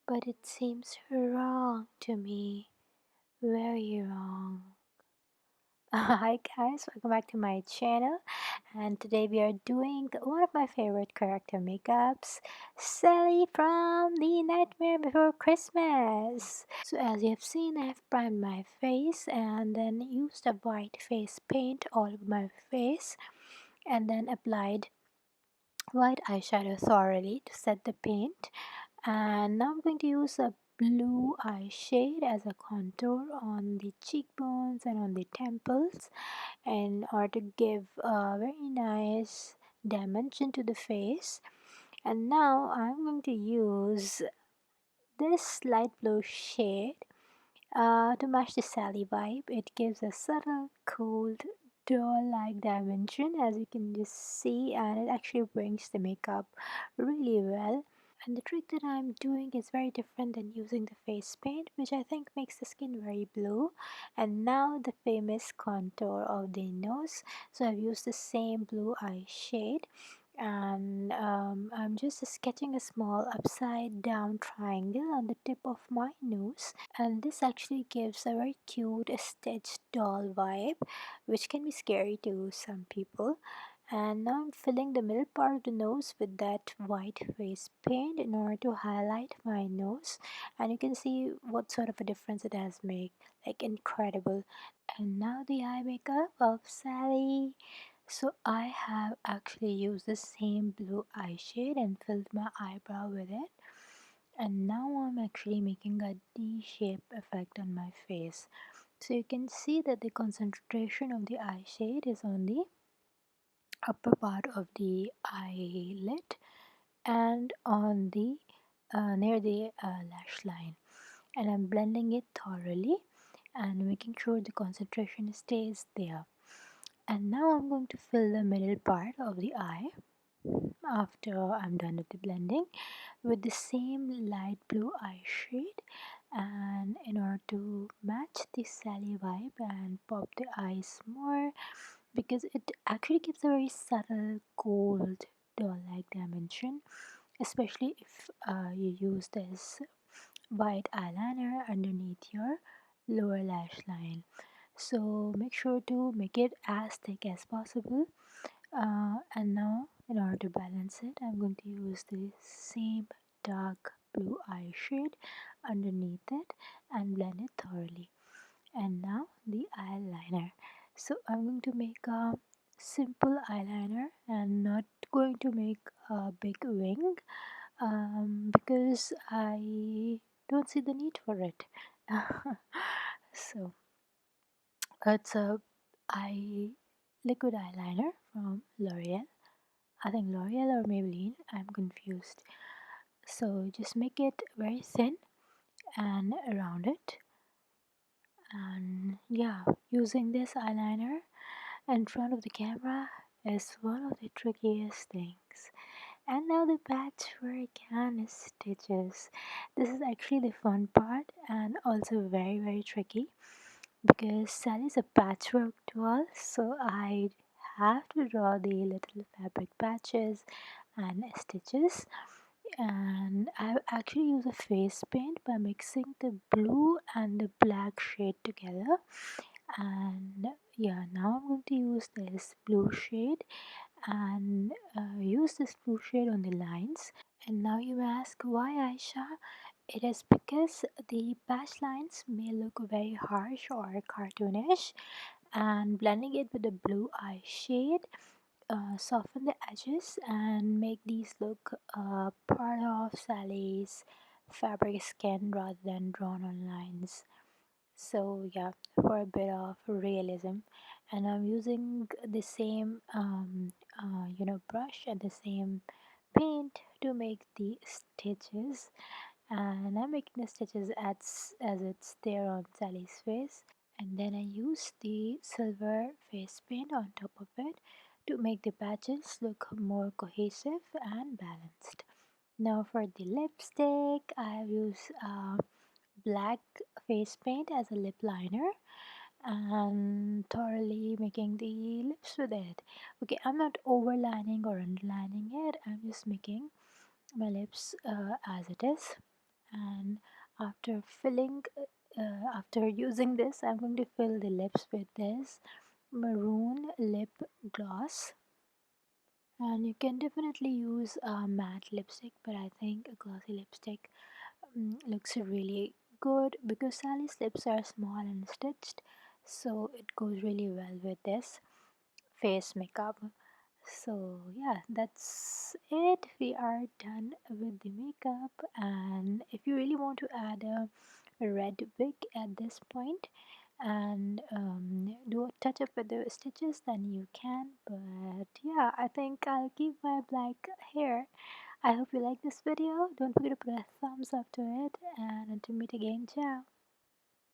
but it seems wrong to me. Very wrong. Hi guys, welcome back to my channel, and today we are doing one of my favorite character makeups, Sally from The Nightmare Before Christmas. So as you have seen, I have primed my face and then used a white face paint all over my face and then applied white eyeshadow thoroughly to set the paint. And now I'm going to use a blue eye shade as a contour on the cheekbones and on the temples in order to give a very nice dimension to the face. And now I'm going to use this light blue shade to match the Sally vibe. It gives a subtle, cold, doll-like dimension, as you can just see, and it actually brings the makeup really well. And the trick that I'm doing is very different than using the face paint, which I think makes the skin very blue. And now the famous contour of the nose. So I've used the same blue eye shade, and I'm just sketching a small upside down triangle on the tip of my nose, and this actually gives a very cute stitched doll vibe, which can be scary to some people. And now I'm filling the middle part of the nose with that white face paint in order to highlight my nose, and you can see what sort of a difference it has made, like incredible. And now the eye makeup of Sally. So I have actually used the same blue eye shade and filled my eyebrow with it, and now I'm actually making a D-shape effect on my face. So you can see that the concentration of the eye shade is on the upper part of the eyelid and on the near the lash line, and I'm blending it thoroughly and making sure the concentration stays there. And now I'm going to fill the middle part of the eye after I'm done with the blending with the same light blue eye shade, and in order to match the Sally vibe and pop the eyes more, because it actually gives a very subtle gold doll-like dimension, especially if you use this white eyeliner underneath your lower lash line. So make sure to make it as thick as possible. And now, in order to balance it, I'm going to use the same dark blue eye shade underneath it and blend it thoroughly. And now the eyeliner. So I'm going to make a simple eyeliner and not going to make a big wing, because I don't see the need for it. So it's a eye liquid eyeliner from L'Oreal. I think L'Oreal or Maybelline, I'm confused. So just make it very thin and round it. And yeah, using this eyeliner in front of the camera is one of the trickiest things. And now the patchwork and stitches. This is actually the fun part and also very tricky, because Sally's a patchwork doll, so I have to draw the little fabric patches and stitches. And I actually use a face paint by mixing the blue and the black shade together. And yeah, now I'm going to use this blue shade and use this blue shade on the lines. And now you ask, why, Aisha? It is because the patch lines may look very harsh or cartoonish, and blending it with the blue eye shade soften the edges and make these look part of Sally's fabric skin rather than drawn on lines. So yeah, for a bit of realism. And I'm using the same brush and the same paint to make the stitches, and I'm making the stitches as it's there on Sally's face, and then I use the silver face paint on top of it to make the patches look more cohesive and balanced. Now for the lipstick, I have used black face paint as a lip liner and thoroughly making the lips with it. Okay, I'm not overlining or underlining it, I'm just making my lips as it is, and after filling after using this, I'm going to fill the lips with this maroon lip gloss. And you can definitely use a matte lipstick, but I think a glossy lipstick looks really good because Sally's lips are small and stitched, so it goes really well with this face makeup. So yeah, that's it. We are done with the makeup, and if you really want to add a red wig at this point and do a touch up with the stitches, then you can. But yeah, I think I'll keep my black hair. I hope you like this video. Don't forget to put a thumbs up to it, and until we meet again, ciao.